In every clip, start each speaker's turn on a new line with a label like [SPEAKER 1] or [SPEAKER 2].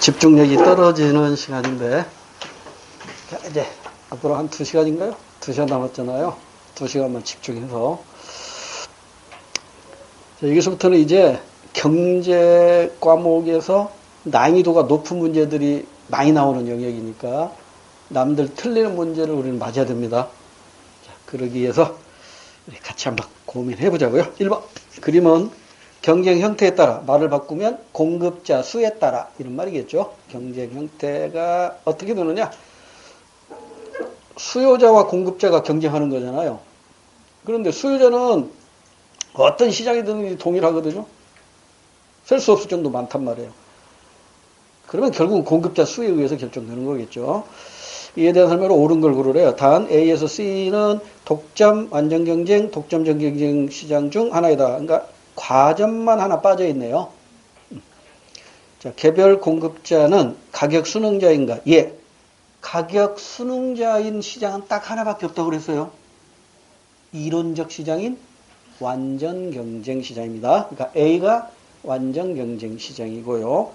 [SPEAKER 1] 집중력이 떨어지는 시간인데, 자, 이제 앞으로 한 2시간인가요? 2시간 남았잖아요. 2시간만 집중해서. 자, 여기서부터는 이제 경제 과목에서 난이도가 높은 문제들이 많이 나오는 영역이니까 남들 틀리는 문제를 우리는 맞아야 됩니다. 자, 그러기 위해서 우리 같이 한번 고민해 보자고요. 1번. 그림은 경쟁 형태에 따라 말을 바꾸면 공급자 수에 따라 이런 말이겠죠. 경쟁 형태가 어떻게 되느냐? 수요자와 공급자가 경쟁하는 거잖아요. 그런데 수요자는 어떤 시장이든 동일하거든요. 셀 수 없을 정도 많단 말이에요. 그러면 결국은 공급자 수에 의해서 결정되는 거겠죠. 이에 대한 설명으로 옳은 걸 고르래요. 단 A에서 C는 독점, 완전 경쟁, 독점적 경쟁 시장 중 하나이다. 그러니까 과점만 하나 빠져 있네요. 자, 개별 공급자는 가격 순응자인가? 예. 가격 순응자인 시장은 딱 하나밖에 없다고 그랬어요. 이론적 시장인 완전 경쟁 시장입니다. 그러니까 A가 완전 경쟁 시장이고요.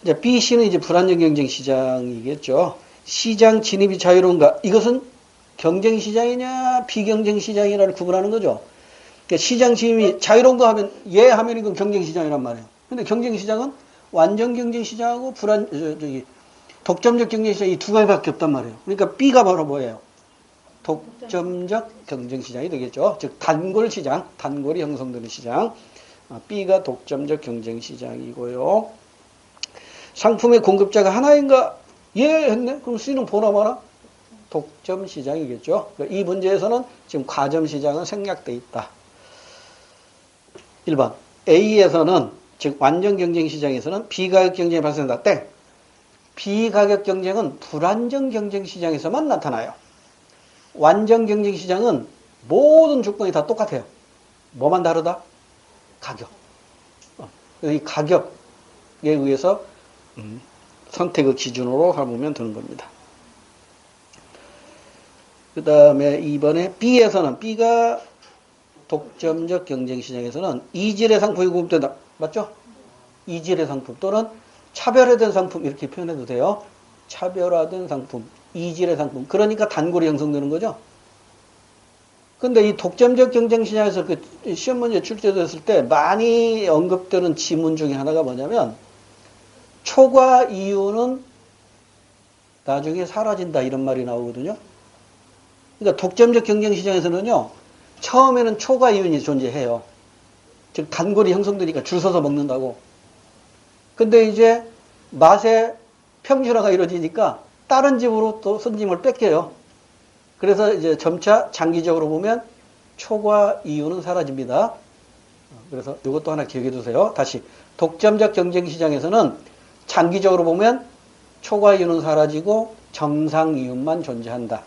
[SPEAKER 1] 이제 B, C는 이제 불완전 경쟁 시장이겠죠. 시장 진입이 자유로운가? 이것은 경쟁 시장이냐 비경쟁 시장이냐를 구분하는 거죠. 그러니까 시장 진입이 자유로운가 하면 예 하면 이건 경쟁 시장이란 말이에요. 근데 경쟁 시장은 완전 경쟁 시장하고 독점적 경쟁 시장 이 두 가지밖에 없단 말이에요. 그러니까 B가 바로 뭐예요? 독점적 경쟁 시장이 되겠죠. 즉 단골 시장, 단골이 형성되는 시장. B가 독점적 경쟁 시장이고요. 상품의 공급자가 하나인가? 예 했네. 그럼 C는 보나 마나? 독점 시장이겠죠. 이 문제에서는 지금 과점 시장은 생략돼 있다. 1번. A에서는 즉 완전 경쟁 시장에서는 비가격 경쟁이 발생한다. 땡. 비가격 경쟁은 불완전 경쟁 시장에서만 나타나요. 완전 경쟁 시장은 모든 조건이 다 똑같아요. 뭐만 다르다? 가격. 이 가격에 의해서 선택의 기준으로 삼으면 되는 겁니다. 그 다음에 2번에 B에서는 B가 독점적 경쟁 시장에서는 이질의 상품이 공급된다. 맞죠? 이질의 상품 또는 차별화된 상품 이렇게 표현해도 돼요. 차별화된 상품, 이질의 상품. 그러니까 단골이 형성되는 거죠. 근데 이 독점적 경쟁 시장에서 그 시험 문제 출제됐을 때 많이 언급되는 지문 중에 하나가 뭐냐면 초과 이유는 나중에 사라진다 이런 말이 나오거든요. 그러니까 독점적 경쟁 시장에서는요. 처음에는 초과 이윤이 존재해요. 즉 단골이 형성되니까 줄 서서 먹는다고. 근데 이제 맛의 평준화가 이루어지니까 다른 집으로 또 손님을 뺏겨요. 그래서 이제 점차 장기적으로 보면 초과 이윤은 사라집니다. 그래서 이것도 하나 기억해 두세요. 다시 독점적 경쟁 시장에서는 장기적으로 보면 초과 이윤은 사라지고 정상 이윤만 존재한다.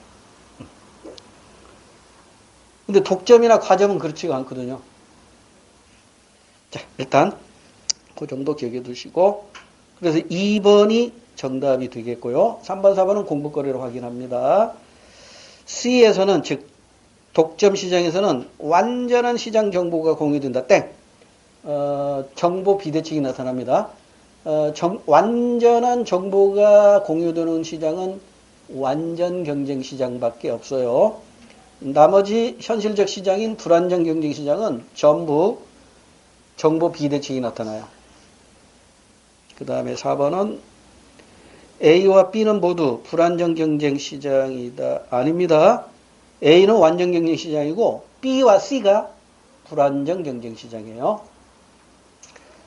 [SPEAKER 1] 근데 독점이나 과점은 그렇지가 않거든요. 자, 일단 그 정도 기억해 두시고 그래서 2번이 정답이 되겠고요. 3번, 4번은 공부거리로 확인합니다. C에서는 즉 독점 시장에서는 완전한 시장 정보가 공유된다. 땡. 정보 비대칭이 나타납니다. 완전한 정보가 공유되는 시장은 완전 경쟁 시장밖에 없어요. 나머지 현실적 시장인 불완전 경쟁 시장은 전부 정보 비대칭이 나타나요. 그 다음에 4번은 A와 B는 모두 불완전 경쟁 시장이다. 아닙니다. A는 완전 경쟁 시장이고 B와 C가 불완전 경쟁 시장이에요.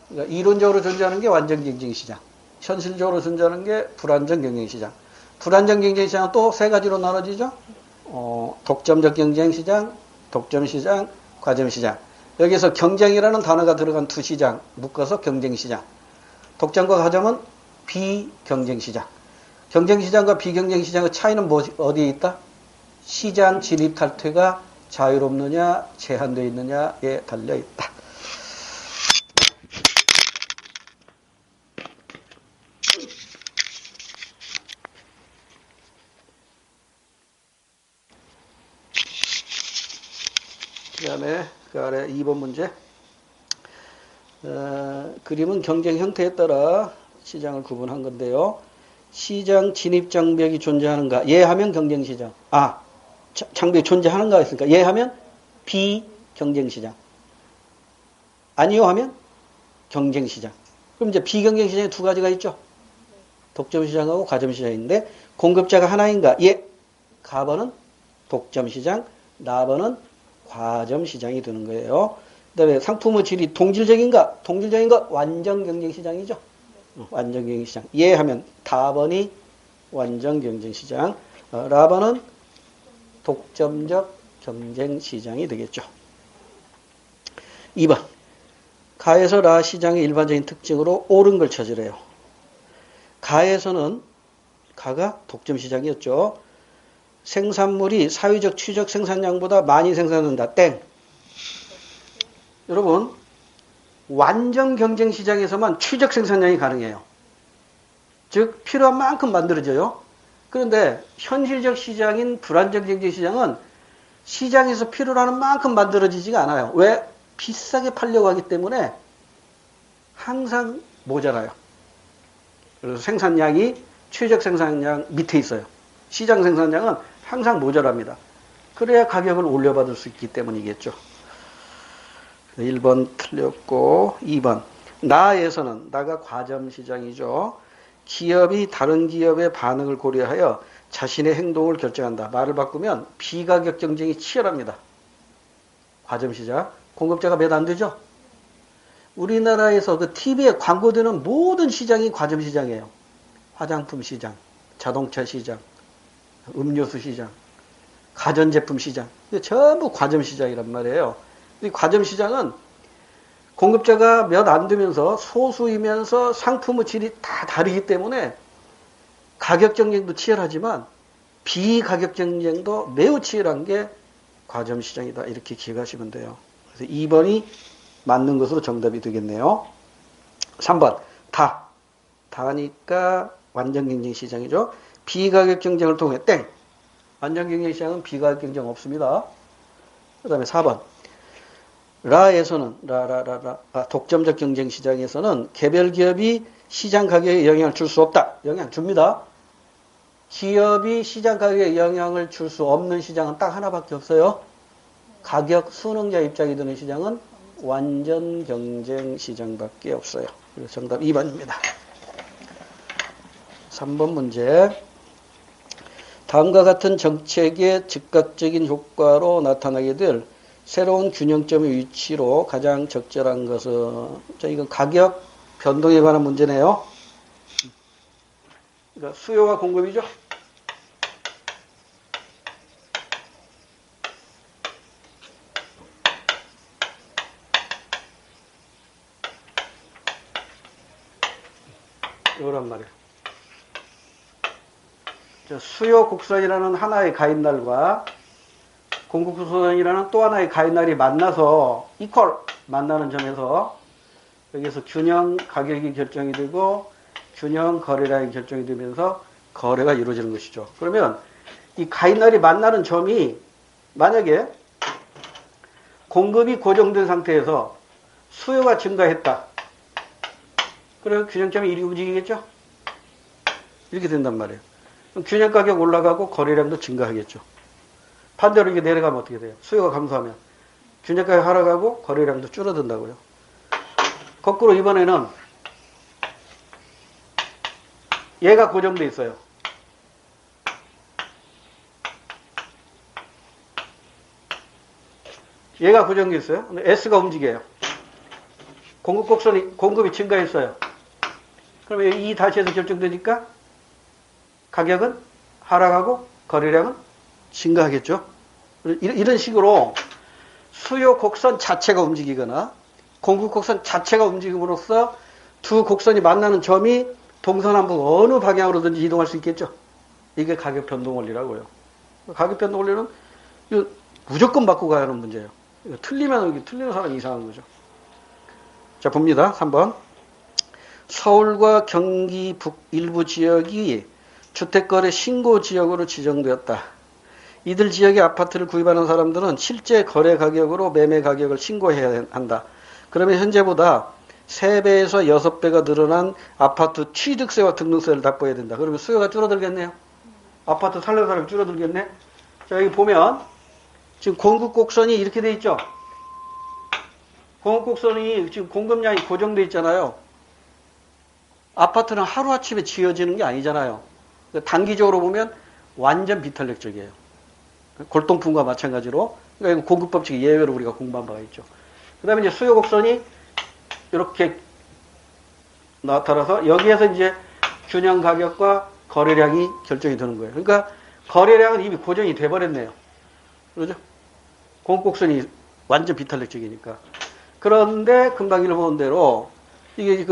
[SPEAKER 1] 그러니까 이론적으로 존재하는 게 완전 경쟁 시장, 현실적으로 존재하는 게 불완전 경쟁 시장. 불완전 경쟁 시장은 또 세 가지로 나눠지죠. 독점적 경쟁 시장, 독점 시장, 과점 시장. 여기서 경쟁이라는 단어가 들어간 두 시장 묶어서 경쟁 시장. 독점과 과점은 비경쟁 시장. 경쟁 시장과 비경쟁 시장의 차이는 어디에 있다? 시장 진입 탈퇴가 자유롭느냐, 제한되어 있느냐에 달려 있다. 그 다음에 그 아래 2번 문제. 그림은 경쟁 형태에 따라 시장을 구분한 건데요. 시장 진입장벽이 존재하는가? 예 하면 경쟁시장. 장벽이 존재하는가 했으니까 예 하면 비경쟁시장. 아니요 하면 경쟁시장. 그럼 이제 비경쟁시장에 두 가지가 있죠. 독점시장하고 과점시장인데 공급자가 하나인가? 예. 가번은 독점시장, 나번은 과점시장이 되는 거예요. 그 다음에 상품의 질이 동질적인가? 동질적인 것 완전 경쟁시장이죠. 완전 경쟁시장. 예 하면 다번이 완전 경쟁시장, 라번은 독점적 경쟁시장이 되겠죠. 2번. 가에서 라 시장의 일반적인 특징으로 옳은 걸 찾으래요. 가에서는 가가 독점시장이었죠. 생산물이 사회적 추적 생산량보다 많이 생산된다. 땡. 여러분, 완전 경쟁시장에서만 추적 생산량이 가능해요. 즉 필요한 만큼 만들어져요. 그런데 현실적 시장인 불안정 경쟁시장은 시장에서 필요로 하는 만큼 만들어지지가 않아요. 왜? 비싸게 팔려고 하기 때문에 항상 모자라요. 그래서 생산량이 최적 생산량 밑에 있어요. 시장 생산량은 항상 모자랍니다. 그래야 가격을 올려받을 수 있기 때문이겠죠. 1번 틀렸고 2번. 나에서는 나가 과점시장이죠. 기업이 다른 기업의 반응을 고려하여 자신의 행동을 결정한다. 말을 바꾸면 비가격 경쟁이 치열합니다. 과점시장. 공급자가 몇 안 되죠? 우리나라에서 그 TV에 광고되는 모든 시장이 과점시장이에요. 화장품 시장, 자동차 시장, 음료수 시장, 가전제품 시장. 전부 과점시장이란 말이에요. 이 과점시장은 공급자가 몇 안 되면서 소수이면서 상품의 질이 다 다르기 때문에 가격 경쟁도 치열하지만 비가격 경쟁도 매우 치열한 게 과점시장이다. 이렇게 기억하시면 돼요. 그래서 2번이 맞는 것으로 정답이 되겠네요. 3번. 다니까 완전 경쟁 시장이죠. 비가격 경쟁을 통해 땡. 완전 경쟁 시장은 비가격 경쟁 없습니다. 그 다음에 4번. 라에서는 독점적 경쟁 시장에서는 개별 기업이 시장 가격에 영향을 줄 수 없다. 영향 줍니다. 기업이 시장 가격에 영향을 줄 수 없는 시장은 딱 하나밖에 없어요. 가격 순응자 입장이 드는 시장은 완전 경쟁 시장밖에 없어요. 그래서 정답 2번입니다. 3번 문제. 다음과 같은 정책의 즉각적인 효과로 나타나게 될 새로운 균형점의 위치로 가장 적절한 것은, 자, 이건 가격 변동에 관한 문제네요. 그러니까 수요와 공급이죠. 이거란 말이에요. 수요 곡선이라는 하나의 가입날과 공급 곡선이라는 또 하나의 가입날이 만나서 이퀄 만나는 점에서 여기서 균형 가격이 결정이 되고 균형 거래량이 결정이 되면서 거래가 이루어지는 것이죠. 그러면 이 가입날이 만나는 점이 만약에 공급이 고정된 상태에서 수요가 증가했다. 그럼 균형점이 이리 움직이겠죠? 이렇게 된단 말이에요. 그럼 균형 가격 올라가고 거래량도 증가하겠죠. 반대로 이게 내려가면 어떻게 돼요? 수요가 감소하면 균형 가격 하락하고 거래량도 줄어든다고요. 거꾸로 이번에는 얘가 고정돼 있어요. 얘가 고정돼 있어요. 근데 S가 움직여요. 공급 곡선이 공급이 증가했어요. 그러면 이 다시에서 결정되니까 가격은 하락하고 거래량은 증가하겠죠. 이런 식으로 수요 곡선 자체가 움직이거나 공급 곡선 자체가 움직임으로써 두 곡선이 만나는 점이 동서남북 어느 방향으로든지 이동할 수 있겠죠. 이게 가격 변동 원리라고요. 가격 변동 원리는 이거 무조건 바꾸고 가야 하는 문제예요. 이거 틀리면 틀리는 사람이 이상한 거죠. 자, 봅니다. 3번. 서울과 경기 북 일부 지역이 주택거래 신고 지역으로 지정되었다. 이들 지역의 아파트를 구입하는 사람들은 실제 거래 가격으로 매매 가격을 신고해야 한다. 그러면 현재보다 3배에서 6배가 늘어난 아파트 취득세와 등록세를 납부해야 된다. 그러면 수요가 줄어들겠네요. 아파트 살려는 사람이 줄어들겠네. 자, 여기 보면 지금 공급곡선이 이렇게 돼 있죠. 공급곡선이 지금 공급량이 고정돼 있잖아요. 아파트는 하루아침에 지어지는 게 아니잖아요. 단기적으로 보면 완전 비탄력적이에요. 골동품과 마찬가지로. 그러니까 공급법칙 예외로 우리가 공부한 바가 있죠. 그 다음에 이제 수요곡선이 이렇게 나타나서 여기에서 이제 균형 가격과 거래량이 결정이 되는 거예요. 그러니까 거래량은 이미 고정이 돼버렸네요. 그러죠? 공급곡선이 완전 비탄력적이니까. 그런데 금방 읽어본 대로 이게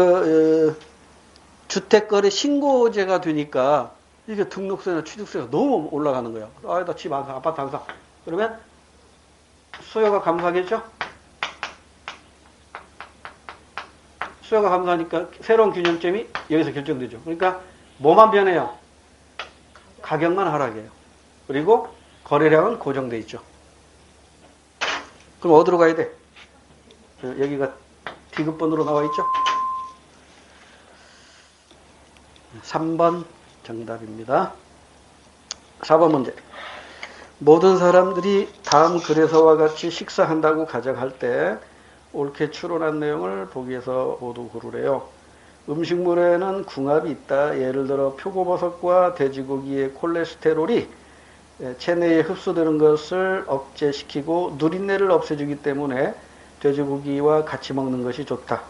[SPEAKER 1] 주택거래 신고제가 되니까 이게 등록세나 취득세가 너무 올라가는 거예요. 아, 나 집 아파트 안 사. 그러면 수요가 감소하겠죠? 수요가 감소하니까 새로운 균형점이 여기서 결정되죠. 그러니까 뭐만 변해요? 가격만 하락해요. 그리고 거래량은 고정돼 있죠. 그럼 어디로 가야 돼? 여기가 디귿번으로 나와 있죠? 3번 정답입니다. 4번 문제. 모든 사람들이 다음 글에서와 같이 식사한다고 가정할 때 옳게 추론한 내용을 보기에서 모두 고르래요. 음식물에는 궁합이 있다. 예를 들어 표고버섯과 돼지고기의 콜레스테롤이 체내에 흡수되는 것을 억제시키고 누린내를 없애주기 때문에 돼지고기와 같이 먹는 것이 좋다.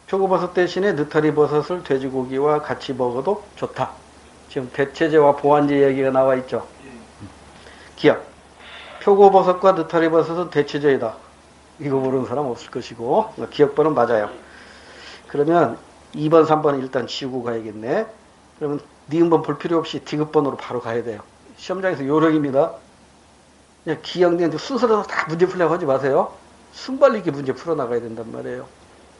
[SPEAKER 1] 표고버섯 대신에 느타리버섯을 돼지고기와 같이 먹어도 좋다. 지금 대체제와 보완제 얘기가 나와 있죠. 기억. 표고버섯과 느타리버섯은 대체제이다. 이거 모르는 사람 없을 것이고 기억번은 맞아요. 그러면 2번, 3번은 일단 지우고 가야겠네. 그러면 니은번 볼 필요 없이 디귿번으로 바로 가야 돼요. 시험장에서 요령입니다. 그냥 기억된 순서대로 다 문제 풀려고 하지 마세요. 순발력 있게 문제 풀어나가야 된단 말이에요.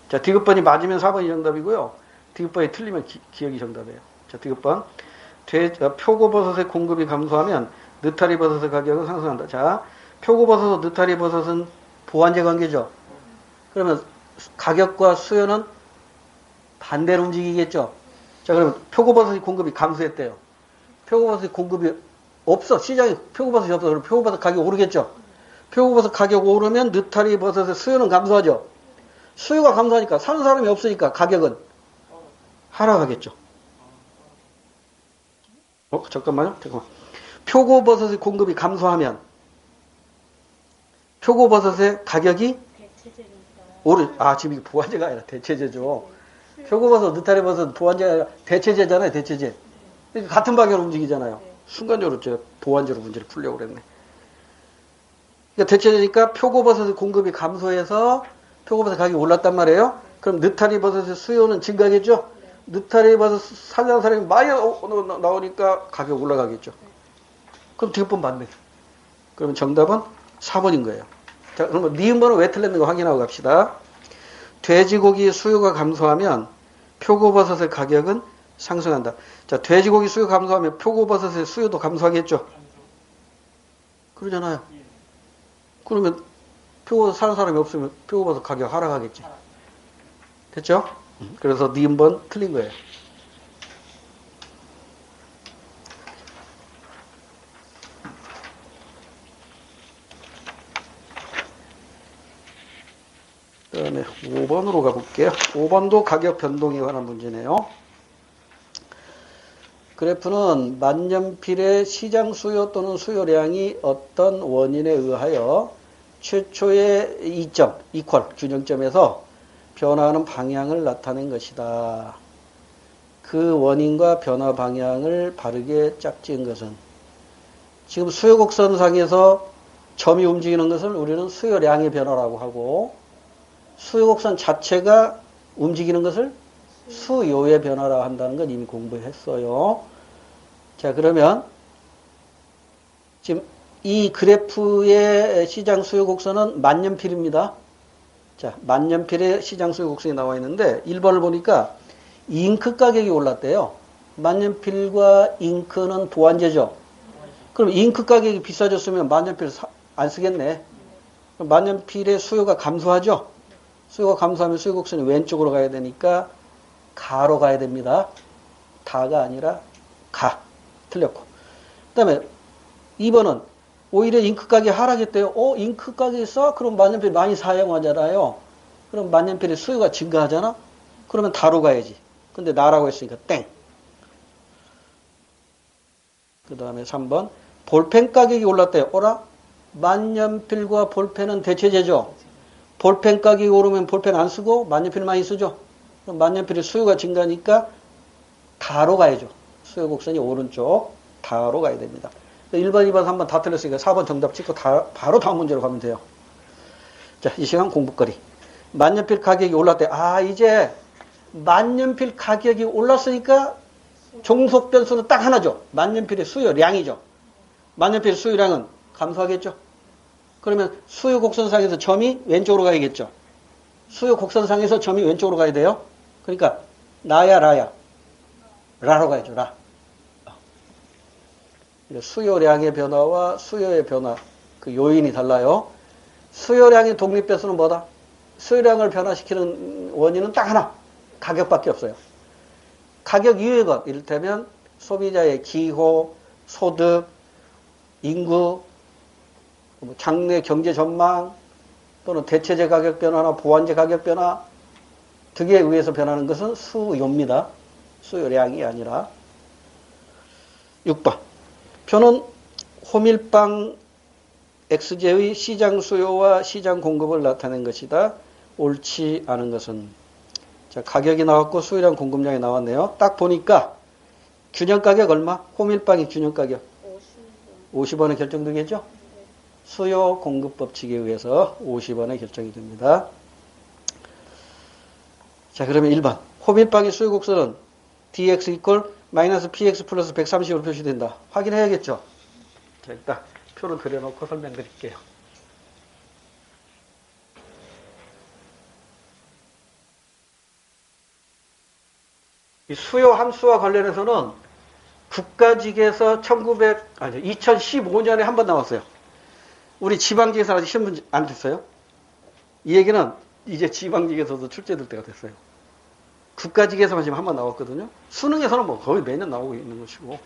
[SPEAKER 1] 자, 디귿번이 맞으면 4번이 정답이고요. 디귿번이 틀리면 기억이 정답이에요. 자, 디귿번. 표고버섯의 공급이 감소하면 느타리버섯의 가격은 상승한다. 자, 표고버섯과 느타리버섯은 보완제 관계죠. 그러면 가격과 수요는 반대로 움직이겠죠. 자, 그러면 표고버섯의 공급이 감소했대요. 표고버섯의 공급이 없어. 시장에 표고버섯이 없어. 그럼 표고버섯 가격 오르겠죠. 표고버섯 가격 오르면 느타리버섯의 수요는 감소하죠. 수요가 감소하니까 사는 사람이 없으니까 가격은 하락하겠죠. 잠깐만요. 표고버섯의 공급이 감소하면 표고버섯의 가격이 지금 이게 보완제가 아니라 대체제죠. 표고버섯, 느타리버섯 보완제가 아니라 대체제잖아요. 대체제. 같은 방향으로 움직이잖아요. 순간적으로 제가 보완제로 문제를 풀려고 그랬네. 그러니까 대체제니까 표고버섯의 공급이 감소해서 표고버섯 가격이 올랐단 말이에요. 그럼 느타리버섯의 수요는 증가하겠죠. 느타리버섯 사려는 사람이 많이 나오니까 가격 올라가겠죠. 그럼 디귿번 맞네. 그러면 정답은 4번인 거예요. 자, 그럼 니은번은 왜 틀렸는가 확인하고 갑시다. 돼지고기 수요가 감소하면 표고버섯의 가격은 상승한다. 자, 돼지고기 수요 감소하면 표고버섯의 수요도 감소하겠죠. 그러잖아요. 그러면 표고버섯 사는 사람이 없으면 표고버섯 가격 하락하겠지. 됐죠? 그래서 니은번 틀린 거예요. 그 다음에 5번으로 가볼게요. 5번도 가격 변동에 관한 문제네요. 그래프는 만년필의 시장 수요 또는 수요량이 어떤 원인에 의하여 최초의 이점, 균형점에서 변화하는 방향을 나타낸 것이다. 그 원인과 변화 방향을 바르게 짝지은 것은 지금 수요곡선상에서 점이 움직이는 것을 우리는 수요량의 변화라고 하고 수요곡선 자체가 움직이는 것을 수요의 변화라 한다는 건 이미 공부했어요. 자, 그러면 지금 이 그래프의 시장 수요 곡선은 만년필입니다. 자, 만년필의 시장 수요 곡선이 나와 있는데 1번을 보니까 잉크 가격이 올랐대요. 만년필과 잉크는 보완제죠. 그럼 잉크 가격이 비싸졌으면 만년필 안 쓰겠네. 만년필의 수요가 감소하죠. 수요가 감소하면 수요 곡선이 왼쪽으로 가야 되니까 가로 가야 됩니다. 다가 아니라 가. 틀렸고. 그 다음에 2번은 오히려 잉크 가격이 하락했대요. 잉크 가격이 싸? 그럼 만년필 많이 사용하잖아요. 그럼 만년필의 수요가 증가하잖아? 그러면 다로 가야지. 근데 나라고 했으니까 땡. 그 다음에 3번. 볼펜 가격이 올랐대요. 오라? 만년필과 볼펜은 대체제죠. 볼펜 가격이 오르면 볼펜 안 쓰고 만년필 많이 쓰죠. 그럼 만년필의 수요가 증가하니까 다로 가야죠. 수요 곡선이 오른쪽 다로 가야 됩니다. 1번, 2번, 3번 다 틀렸으니까 4번 정답 찍고 바로 다음 문제로 가면 돼요. 자, 이 시간 공부거리. 만년필 가격이 올랐대. 이제 만년필 가격이 올랐으니까 종속 변수는 딱 하나죠. 만년필의 수요량이죠. 만년필 수요량은 감소하겠죠. 그러면 수요 곡선상에서 점이 왼쪽으로 가야겠죠. 수요 곡선상에서 점이 왼쪽으로 가야 돼요. 그러니까 나야 라야. 라로 가야죠. 라. 수요량의 변화와 수요의 변화, 그 요인이 달라요. 수요량의 독립 변수는 뭐다? 수요량을 변화시키는 원인은 딱 하나. 가격밖에 없어요. 가격 이외의 것, 이를테면 소비자의 기호, 소득, 인구, 장래 경제 전망, 또는 대체재 가격 변화나 보완재 가격 변화 등에 의해서 변하는 것은 수요입니다. 수요량이 아니라. 6번. 표는 호밀빵 X제의 시장 수요와 시장 공급을 나타낸 것이다. 옳지 않은 것은. 자, 가격이 나왔고 수요량 공급량이 나왔네요. 딱 보니까 균형 가격 얼마? 호밀빵이 균형 가격 50원에 결정되겠죠? 수요 공급 법칙에 의해서 50원에 결정이 됩니다. 자, 그러면 1번. 호밀빵의 수요 곡선은 dx 이퀄 마이너스 px 플러스 130으로 표시된다. 확인해야겠죠? 자, 일단 표를 그려놓고 설명드릴게요. 이 수요 함수와 관련해서는 국가직에서 2015년에 한 번 나왔어요. 우리 지방직에서 아직 시험 안 됐어요. 이 얘기는 이제 지방직에서도 출제될 때가 됐어요. 국가직에서만 지금 한 번 나왔거든요. 수능에서는 뭐 거의 매년 나오고 있는 것이고.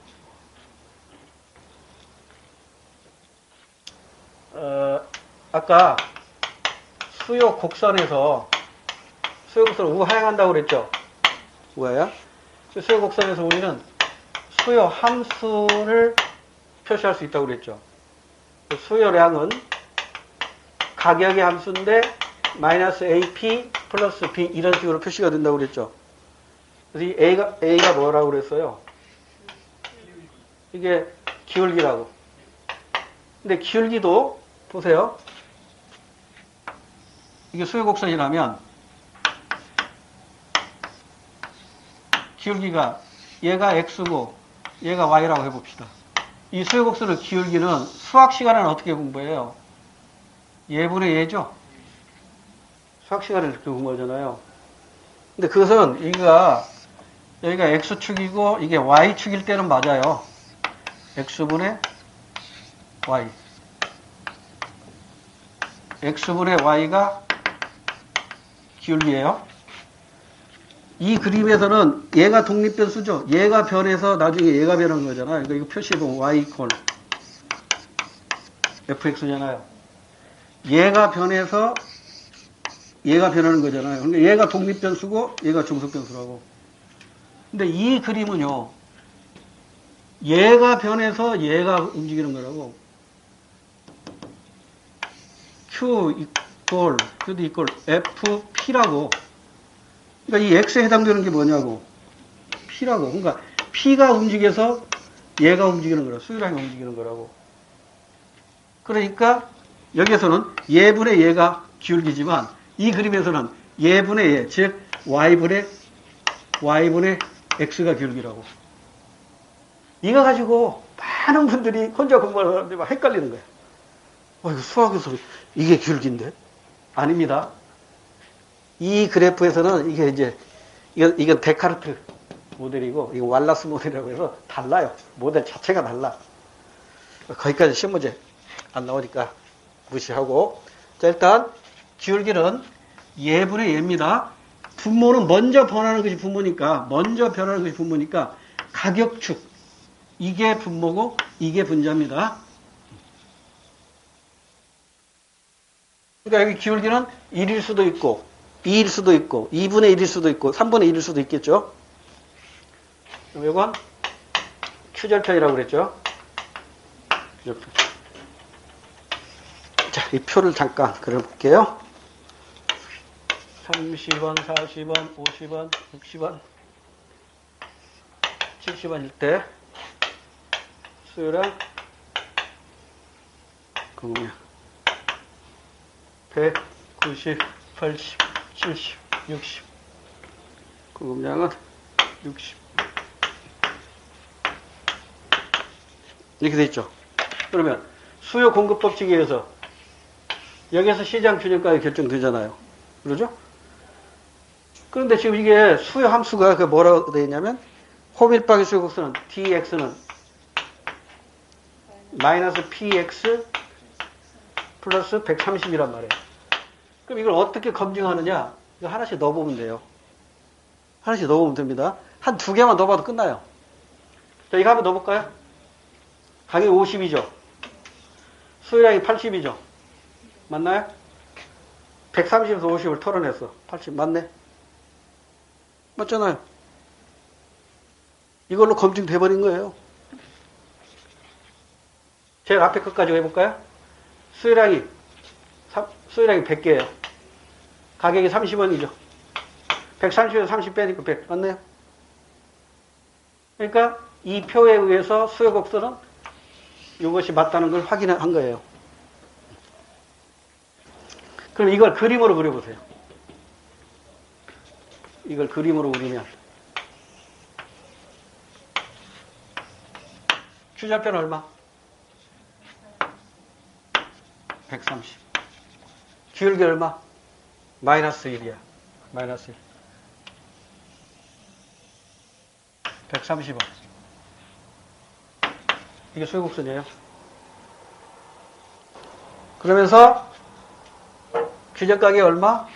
[SPEAKER 1] 아까 수요 곡선에서 수요 곡선을 우하향한다고 그랬죠. 우하향. 수요 곡선에서 우리는 수요 함수를 표시할 수 있다고 그랬죠. 수요량은 가격의 함수인데 마이너스 AP 플러스 B 이런 식으로 표시가 된다고 그랬죠. 그래서 이 A가 뭐라고 그랬어요? 이게 기울기라고. 근데 기울기도 보세요. 이게 수요곡선이라면 기울기가 얘가 X고 얘가 Y라고 해봅시다. 이 수요곡선의 기울기는 수학 시간에는 어떻게 공부해요? 예분의 예죠? 수학 시간에 이렇게 공부하잖아요. 근데 그것은 여기가 X축이고 이게 Y축일 때는 맞아요. X분의 Y. X분의 Y가 기울기예요. 이 그림에서는 얘가 독립변수죠. 얘가 변해서 나중에 얘가 변한 거잖아요. 그러니까 이거 표시해보면 Y 이퀄 fx잖아요. 얘가 변해서 얘가 변하는 거잖아요. 그러니까 얘가 독립변수고 얘가 중속변수라고. 근데 이 그림은요. 얘가 변해서 얘가 움직이는 거라고. Q 이퀄 FP라고. 그러니까 이 X에 해당되는 게 뭐냐고. P라고. 그러니까 P가 움직여서 얘가 움직이는 거라고. 수요량이 움직이는 거라고. 그러니까 여기에서는 얘분의 얘가 기울기지만 이 그림에서는 얘분의 얘, 즉 Y분의 X가 기울기라고. 이거 가지고 많은 분들이 혼자 공부하는 사람들이 막 헷갈리는 거예요. 이거 수학에서 이게 기울기인데? 아닙니다. 이 그래프에서는 이게 이제 이건 데카르트 모델이고 이거 왈라스 모델이라고 해서 달라요. 모델 자체가 달라. 거기까지 시험 문제 안 나오니까 무시하고. 자, 일단 기울기는 예분의 예입니다. 분모는 먼저 변하는 것이 분모니까, 가격축. 이게 분모고, 이게 분자입니다. 그러니까 여기 기울기는 1일 수도 있고, 2일 수도 있고, 2분의 1일 수도 있고, 3분의 1일 수도 있겠죠. 그럼 이건 추절편이라고 그랬죠. 추절편. 자, 이 표를 잠깐 그려볼게요. 30원, 40원, 50원, 60원, 70원일 때 수요량 그러면 100, 90, 80, 70, 60 공급량은 60 이렇게 돼 있죠. 그러면 수요 공급 법칙에 의해서 여기서 시장 균형가가 결정되잖아요. 그러죠? 그런데 지금 이게 수요 함수가 그 뭐라고 되어 있냐면 호밀빵의 수요 곡선은 dx는 마이너스 px 플러스 130이란 말이에요. 그럼 이걸 어떻게 검증하느냐? 이거 하나씩 넣어보면 돼요. 하나씩 넣어보면 됩니다. 한 두 개만 넣어봐도 끝나요. 자, 이거 한번 넣어볼까요? 가격이 50이죠. 수요량이 80이죠. 맞나요? 130에서 50을 털어냈어. 80 맞네? 맞잖아요. 이걸로 검증돼버린 거예요. 제일 앞에 것까지 해볼까요? 수요량이 100개예요. 가격이 30원이죠. 130에서 30 빼니까 100 맞나요? 그러니까 이 표에 의해서 수요 곡선은 이것이 맞다는 걸 확인한 거예요. 그럼 이걸 그림으로 그려보세요. 이걸 그림으로 그리면 추절편 얼마? 130. 기울기 얼마? 마이너스 1이야. 마이너스 1. 130원. 이게 수요곡선이에요. 그러면서 균형가격이 얼마?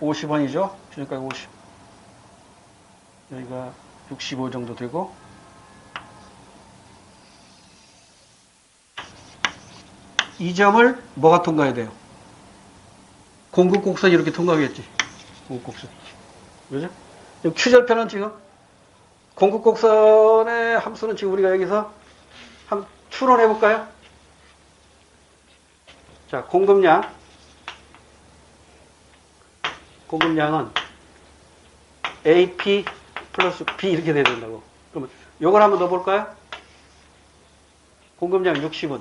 [SPEAKER 1] 50원이죠. 균형가격 50. 여기가 65 정도 되고 이 점을 뭐가 통과해야 돼요? 공급곡선이 이렇게 통과하겠지. 공급곡선. 그죠? 추절편은 지금 공급곡선의 함수는 지금 우리가 여기서 한번 추론해 볼까요? 자, 공급량은 AP 플러스 B 이렇게 돼야 된다고. 그러면 요걸 한번 넣어볼까요? 공급량 60은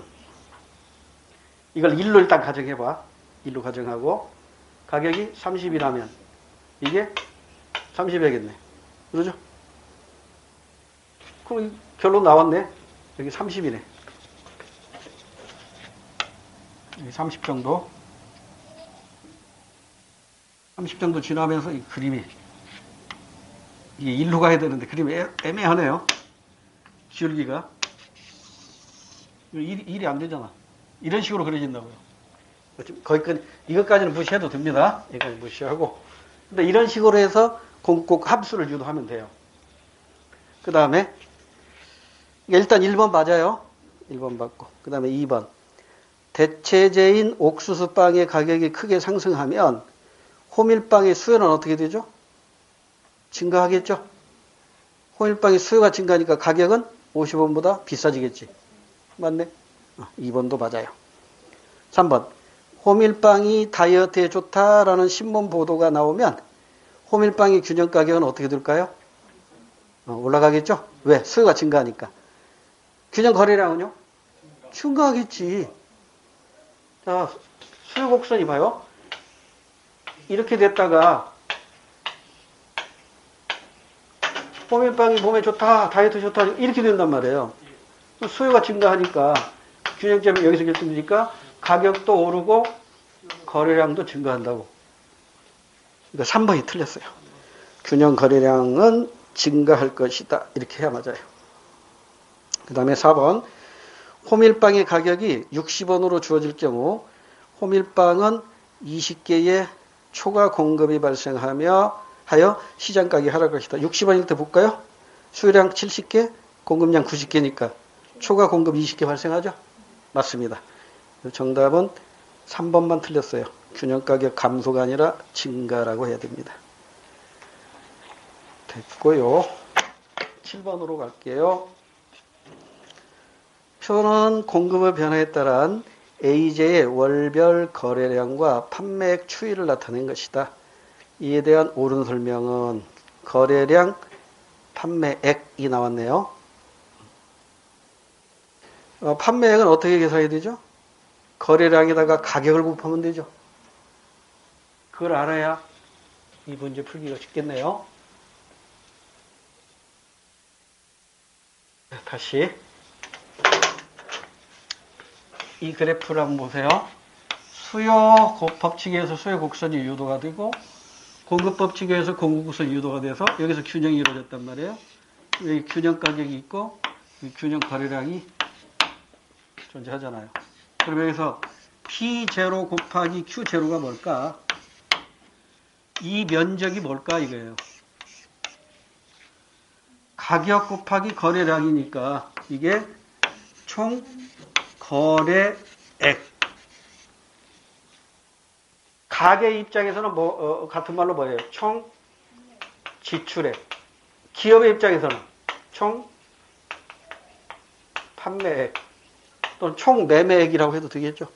[SPEAKER 1] 이걸 1로 일단 가정해봐. 1로 가정하고 가격이 30이라면 이게 30이겠네. 그러죠? 그럼 결론 나왔네. 여기 30이네. 여기 30 정도. 30 정도 지나면서 이 그림이 이게 1로 가야 되는데 그림이 애매하네요. 기울기가. 일이 안 되잖아. 이런 식으로 그려진다고요. 거기까지, 이것까지는 무시해도 됩니다. 여기까지 무시하고. 근데 이런 식으로 해서 꼭 함수를 유도하면 돼요. 그 다음에, 일단 1번 맞아요. 1번 맞고. 그 다음에 2번. 대체제인 옥수수빵의 가격이 크게 상승하면 호밀빵의 수요는 어떻게 되죠? 증가하겠죠? 호밀빵의 수요가 증가하니까 가격은 50원보다 비싸지겠지. 맞네? 2번도 맞아요. 3번. 호밀빵이 다이어트에 좋다라는 신문 보도가 나오면 호밀빵의 균형 가격은 어떻게 될까요? 올라가겠죠? 왜? 수요가 증가하니까. 균형 거래량은요? 증가하겠지. 자, 수요 곡선이 봐요. 이렇게 됐다가 호밀빵이 몸에 좋다, 다이어트 좋다 이렇게 된단 말이에요. 수요가 증가하니까 균형점이 여기서 결정되니까 가격도 오르고 거래량도 증가한다고. 그러니까 3번이 틀렸어요. 균형 거래량은 증가할 것이다. 이렇게 해야 맞아요. 그 다음에 4번. 호밀빵의 가격이 60원으로 주어질 경우 호밀빵은 20개에 초과 공급이 발생하며 하여 시장 가격이 하락할 것이다. 60원일 때 볼까요? 수요량 70개, 공급량 90개니까 초과 공급 20개 발생하죠? 맞습니다. 정답은 3번만 틀렸어요. 균형 가격 감소가 아니라 증가라고 해야 됩니다. 됐고요. 7번으로 갈게요. 표는 공급의 변화에 따른 AJ의 월별 거래량과 판매액 추이를 나타낸 것이다. 이에 대한 옳은 설명은 거래량, 판매액이 나왔네요. 판매액은 어떻게 계산이 되죠? 거래량에다가 가격을 곱하면 되죠. 그걸 알아야 이 문제 풀기가 쉽겠네요. 다시 이 그래프를 한번 보세요. 수요 법칙에 의해서 수요 곡선이 유도가 되고 공급 법칙에 의해서 공급 곡선이 유도가 돼서 여기서 균형이 이루어졌단 말이에요. 여기 균형 가격이 있고 균형 거래량이 존재하잖아요. 그럼 여기서 P0 곱하기 Q0가 뭘까? 이 면적이 뭘까 이거예요. 가격 곱하기 거래량이니까 이게 총 거래액. 가게 입장에서는 같은 말로 뭐예요? 총 지출액. 기업의 입장에서는 총 판매액 또는 총 매매액이라고 해도 되겠죠.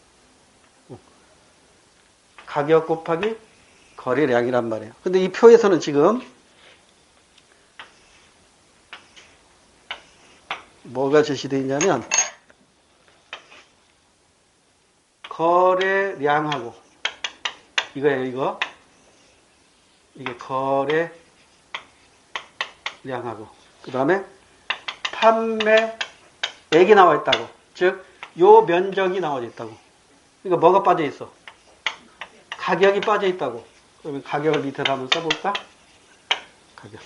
[SPEAKER 1] 가격 곱하기 거래량이란 말이에요. 근데 이 표에서는 지금 뭐가 제시되어 있냐면 거래량하고 이거예요, 이거. 이게 거래량하고 그 다음에 판매액이 나와 있다고. 즉, 요 면적이 나와 있다고. 그러니까 뭐가 빠져 있어? 가격이 빠져 있다고. 그러면 가격을 밑에다 한번 써볼까? 가격.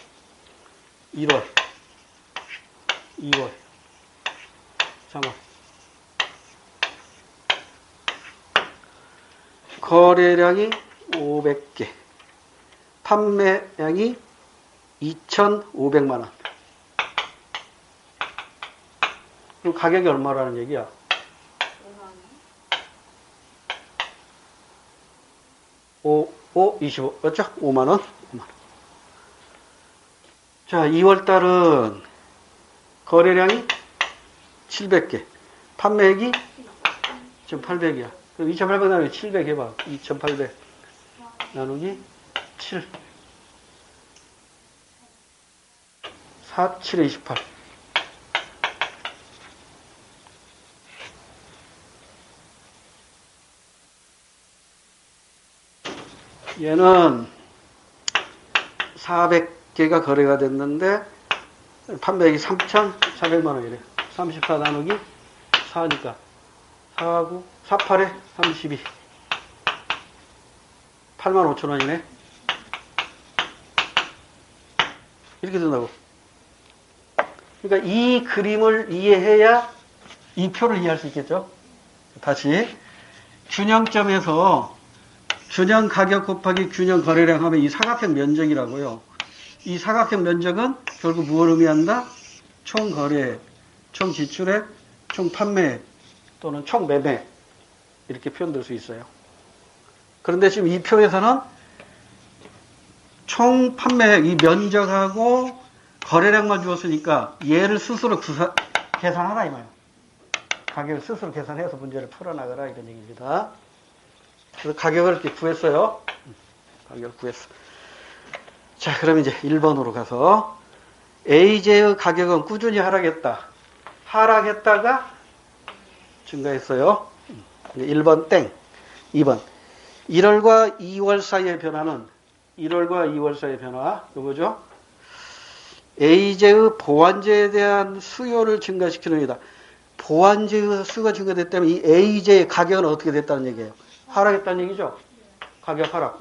[SPEAKER 1] 1월, 2월, 3월. 거래량이 500개, 판매량이 2,500만원. 그럼 가격이 얼마라는 얘기야? 25, 맞죠? 5만원? 5만원. 자, 2월달은 거래량이 700개, 판매액이 지금 800이야. 그럼 2,800 나누기 700 해봐. 2,800 나누기 7. 4, 7에 28. 얘는 400개가 거래가 됐는데 판매액이 3,400만 원이래. 34 나누기 4니까 4하고 48에 32. 85,000원이네. 이렇게 된다고. 그러니까 이 그림을 이해해야 이 표를 이해할 수 있겠죠. 다시 균형점에서 균형 가격 곱하기 균형 거래량 하면 이 사각형 면적이라고요. 이 사각형 면적은 결국 무엇을 의미한다? 총 거래액, 총 지출액, 총 판매액 또는 총 매매 이렇게 표현될 수 있어요. 그런데 지금 이 표에서는 총 판매액 이 면적하고 거래량만 주었으니까 얘를 스스로 계산하라 이 말이에요. 가격을 스스로 계산해서 문제를 풀어나가라 이런 얘기입니다. 그래서 가격을 이렇게 구했어요. 가격을 구했어. 자, 그럼 이제 1번으로 가서 AJ의 가격은 꾸준히 하락했다. 하락했다가 증가했어요. 1번 땡. 2번 1월과 2월 사이의 변화는 1월과 2월 사이의 변화 이거죠. AJ의 보완제에 대한 수요를 증가시키는 일이다. 보완제의 수요가 증가됐다면 이 AJ의 가격은 어떻게 됐다는 얘기예요? 하락했다는 얘기죠. 가격 하락.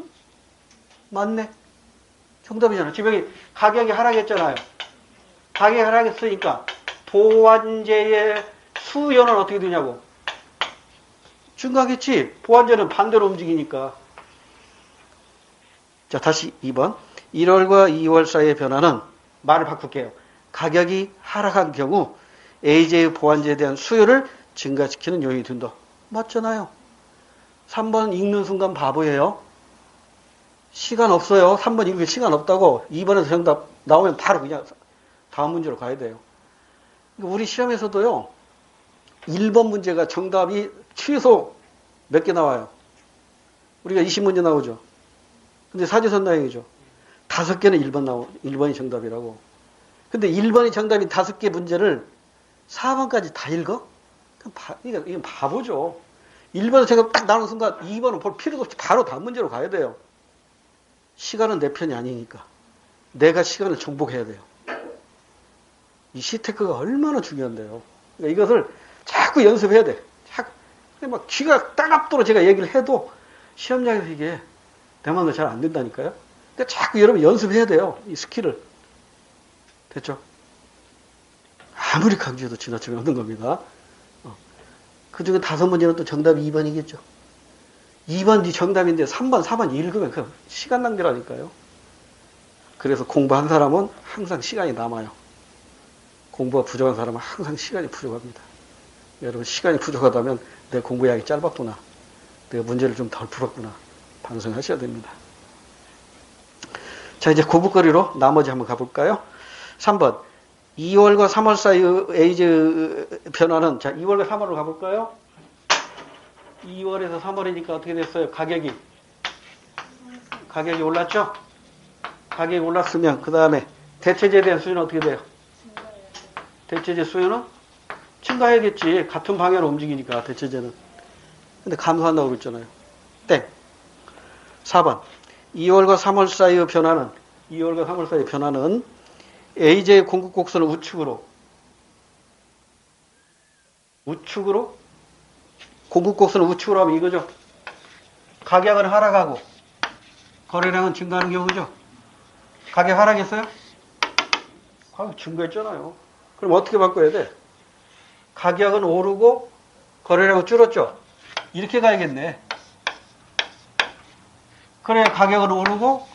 [SPEAKER 1] 맞네. 정답이잖아. 지금 여기 가격이 하락했잖아요. 가격이 하락했으니까 보완제의 수요는 어떻게 되냐고. 증가하겠지. 보완제는 반대로 움직이니까. 자, 다시 2번. 1월과 2월 사이의 변화는 말을 바꿀게요. 가격이 하락한 경우 AJ의 보완제에 대한 수요를 증가시키는 요인이 된다. 맞잖아요. 3번 읽는 순간 바보예요. 시간 없어요. 3번 읽을 시간 없다고 2번에서 정답 나오면 바로 그냥 다음 문제로 가야 돼요. 우리 시험에서도요. 1번 문제가 정답이 최소 몇 개 나와요. 우리가 20문제 나오죠. 근데 사지선다행이죠. 5개는 1번이 정답이라고. 근데 1번이 정답인 5개 문제를 4번까지 다 읽어? 이건 바보죠. 1번은 정답 딱 나오는 순간 2번은 볼 필요도 없이 바로 다음 문제로 가야 돼요. 시간은 내 편이 아니니까. 내가 시간을 정복해야 돼요. 이 시테크가 얼마나 중요한데요. 그러니까 이것을 자꾸 연습해야 돼. 자꾸. 막 귀가 따갑도록 제가 얘기를 해도 시험장에서 이게 내 마음대로 잘 안 된다니까요. 근데 자꾸 여러분 연습해야 돼요. 이 스킬을. 됐죠? 아무리 강조해도 지나치면 없는 겁니다. 그 중에 5문제는 또 정답이 2번이겠죠. 2번이 정답인데 3번, 4번 읽으면 그 시간 낭비라니까요. 그래서 공부한 사람은 항상 시간이 남아요. 공부가 부족한 사람은 항상 시간이 부족합니다. 여러분 시간이 부족하다면 내 공부량이 짧았구나. 내가 문제를 좀 덜 풀었구나. 반성하셔야 됩니다. 자, 이제 고북거리로 나머지 한번 가볼까요? 3번. 2월과 3월 사이의 에이즈 변화는, 자, 2월과 3월로 가볼까요? 2월에서 3월이니까 어떻게 됐어요? 가격이 올랐죠? 가격이 올랐으면, 그 다음에 대체제에 대한 수요는 어떻게 돼요? 대체제 수요는 증가해야겠지. 같은 방향으로 움직이니까, 대체제는. 근데 감소한다고 그랬잖아요. 땡. 4번. 2월과 3월 사이의 변화는 AJ의 공급 곡선을 우측으로 공급 곡선을 우측으로 하면 이거죠. 가격은 하락하고 거래량은 증가하는 경우죠. 가격 하락했어요? 가격 증가했잖아요. 그럼 어떻게 바꿔야 돼? 가격은 오르고 거래량은 줄었죠. 이렇게 가야겠네. 그래야 가격은 오르고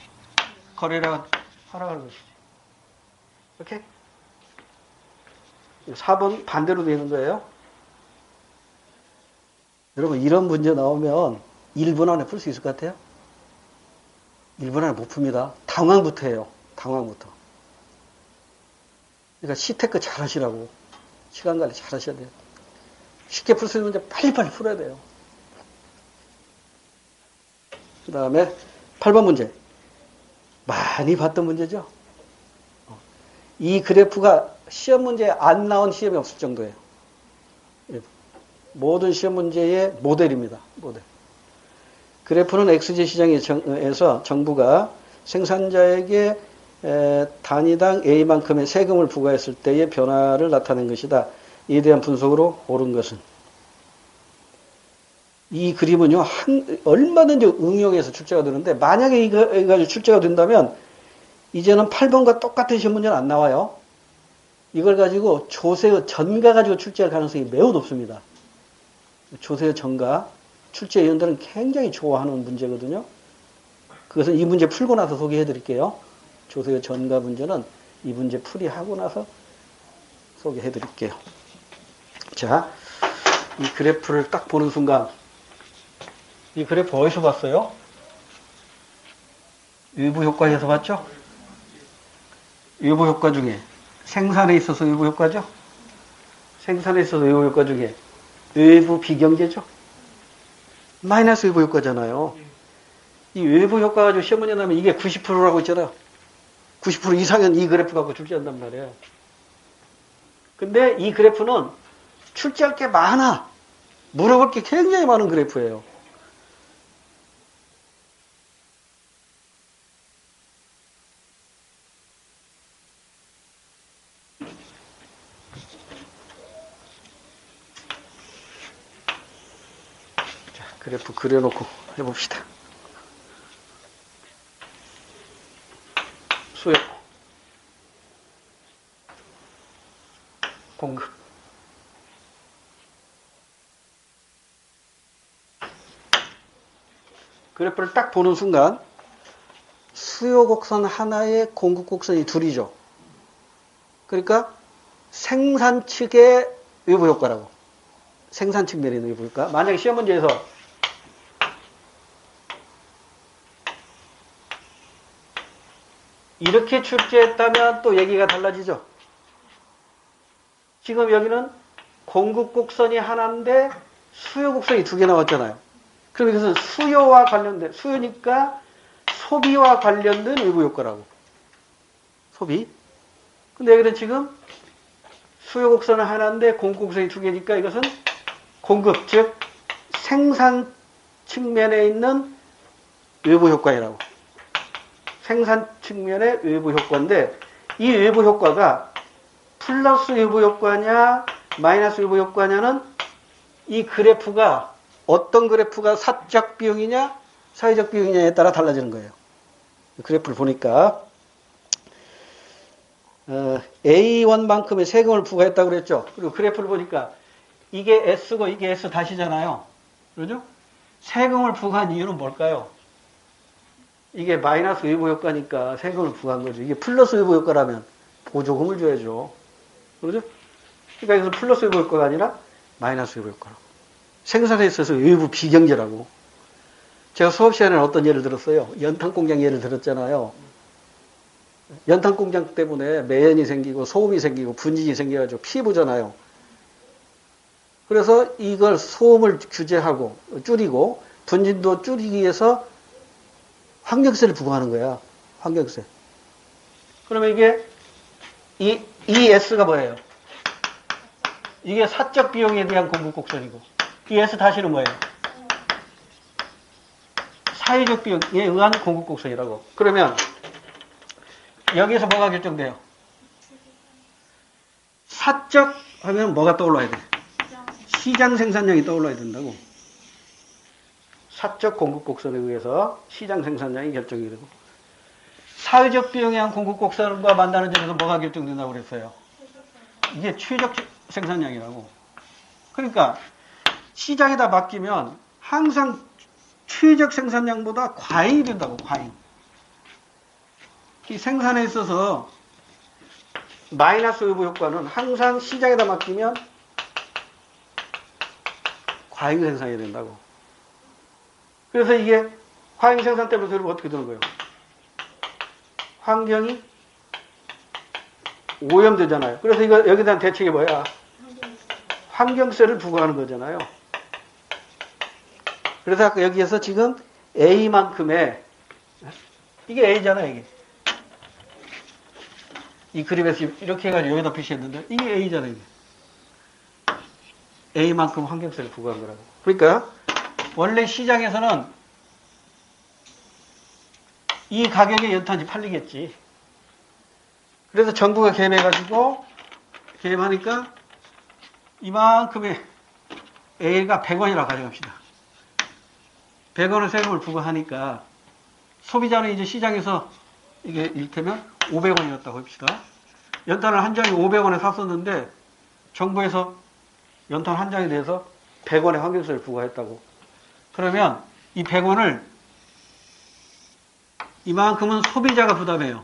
[SPEAKER 1] 거래량은 하락하는 것이지. 오케이? 4번 반대로 되는 거예요. 여러분 이런 문제 나오면 1분 안에 풀 수 있을 것 같아요? 1분 안에 못 풉니다. 당황부터 해요. 당황부터. 그러니까 시테크 잘 하시라고. 시간 관리 잘 하셔야 돼요. 쉽게 풀 수 있는 문제 빨리빨리 풀어야 돼요. 그 다음에 8번 문제. 많이 봤던 문제죠. 이 그래프가 시험 문제에 안 나온 시험이 없을 정도예요. 모든 시험 문제의 모델입니다. 모델. 그래프는 XJ 시장에서 정부가 생산자에게 단위당 A만큼의 세금을 부과했을 때의 변화를 나타낸 것이다. 이에 대한 분석으로 옳은 것은 이 그림은요, 얼마든지 응용해서 출제가 되는데, 만약에 이거 가지고 출제가 된다면, 이제는 8번과 똑같은 시험 문제는 안 나와요. 이걸 가지고 조세의 전가 가지고 출제할 가능성이 매우 높습니다. 조세의 전가, 출제위원들은 굉장히 좋아하는 문제거든요. 그것은 이 문제 풀고 나서 소개해 드릴게요. 조세의 전가 문제는 이 문제 풀이하고 나서 소개해 드릴게요. 자, 이 그래프를 딱 보는 순간, 이 그래프 어디서 봤어요? 외부 효과에서 봤죠? 외부 효과 중에 생산에 있어서 외부 효과죠? 생산에 있어서 외부 효과 중에 외부 비경제죠? 마이너스 외부 효과잖아요. 이 외부 효과 가지고 시험 문제 나면 이게 90%라고 있잖아요. 90% 이상은 이 그래프 갖고 출제한단 말이에요. 근데 이 그래프는 출제할 게 많아. 물어볼 게 굉장히 많은 그래프예요. 그래프 그려놓고 해봅시다. 수요, 공급. 그래프를 딱 보는 순간 수요 곡선 하나에 공급 곡선이 둘이죠. 그러니까 생산 측의 외부 효과라고. 생산 측면에 있는 외부 효과. 만약에 시험 문제에서 이렇게 출제했다면 또 얘기가 달라지죠. 지금 여기는 공급 곡선이 하나인데 수요 곡선이 두 개 나왔잖아요. 그럼 이것은 수요와 관련된, 수요니까 소비와 관련된 외부 효과라고. 소비. 근데 여기는 지금 수요 곡선은 하나인데 공급 곡선이 두 개니까 이것은 공급, 즉 생산 측면에 있는 외부 효과이라고. 생산 측면의 외부 효과인데 이 외부 효과가 플러스 외부 효과냐 마이너스 외부 효과냐는 이 그래프가 어떤 그래프가 사적 비용이냐 사회적 비용이냐에 따라 달라지는 거예요. 그래프를 보니까 A1만큼의 세금을 부과했다고 그랬죠. 그리고 그래프를 보니까 이게 S고 이게 S 다시잖아요. 그러죠? 세금을 부과한 이유는 뭘까요? 이게 마이너스 외부 효과니까 세금을 부과한 거죠. 이게 플러스 외부 효과라면 보조금을 줘야죠. 그러죠? 그러니까 이것은 플러스 외부 효과가 아니라 마이너스 외부 효과라고. 생산에 있어서 외부 비경제라고. 제가 수업 시간에 어떤 예를 들었어요. 연탄공장 예를 들었잖아요. 연탄공장 때문에 매연이 생기고 소음이 생기고 분진이 생겨가지고 피부잖아요. 그래서 이걸 소음을 규제하고 줄이고 분진도 줄이기 위해서 환경세를 부과하는 거야. 환경세. 그러면 이게 이 S가 뭐예요? 이게 사적 비용에 대한 공급 곡선이고 이 S 다시는 뭐예요? 사회적 비용에 의한 공급 곡선이라고. 그러면 여기에서 뭐가 결정돼요? 사적 하면 뭐가 떠올라야 돼? 시장 생산량이 떠올라야 된다고. 사적 공급 곡선에 의해서 시장 생산량이 결정이 되고 사회적 비용에 의한 공급 곡선과 만나는 점에서 뭐가 결정된다고 그랬어요? 이게 최적 생산량이라고. 그러니까 시장에다 맡기면 항상 최적 생산량보다 과잉이 된다고. 과잉. 이 생산에 있어서 마이너스 외부 효과는 항상 시장에다 맡기면 과잉 생산이 된다고. 그래서 이게 과잉 생산 때문에 결국 어떻게 되는 거예요? 환경이 오염되잖아요. 그래서 이거 여기에 대한 대책이 뭐야? 환경세를 부과하는 거잖아요. 그래서 아까 여기에서 지금 A만큼의 이게 A잖아요. 이게. 이 그림에서 이렇게 해가지고 여기다 표시했는데 이게 A잖아요. 이게. A만큼 환경세를 부과한 거라고. 그러니까 원래 시장에서는 이 가격에 연탄이 팔리겠지. 그래서 정부가 개입해가지고 개입하니까 이만큼의 A가 100원이라고 가정합시다. 100원의 세금을 부과하니까 소비자는 이제 시장에서 이게 이를테면 500원이었다고 합시다. 연탄을 한 장에 500원에 샀었는데 정부에서 연탄 한 장에 대해서 100원의 환경세를 부과했다고. 그러면 이 100원을 이만큼은 소비자가 부담해요.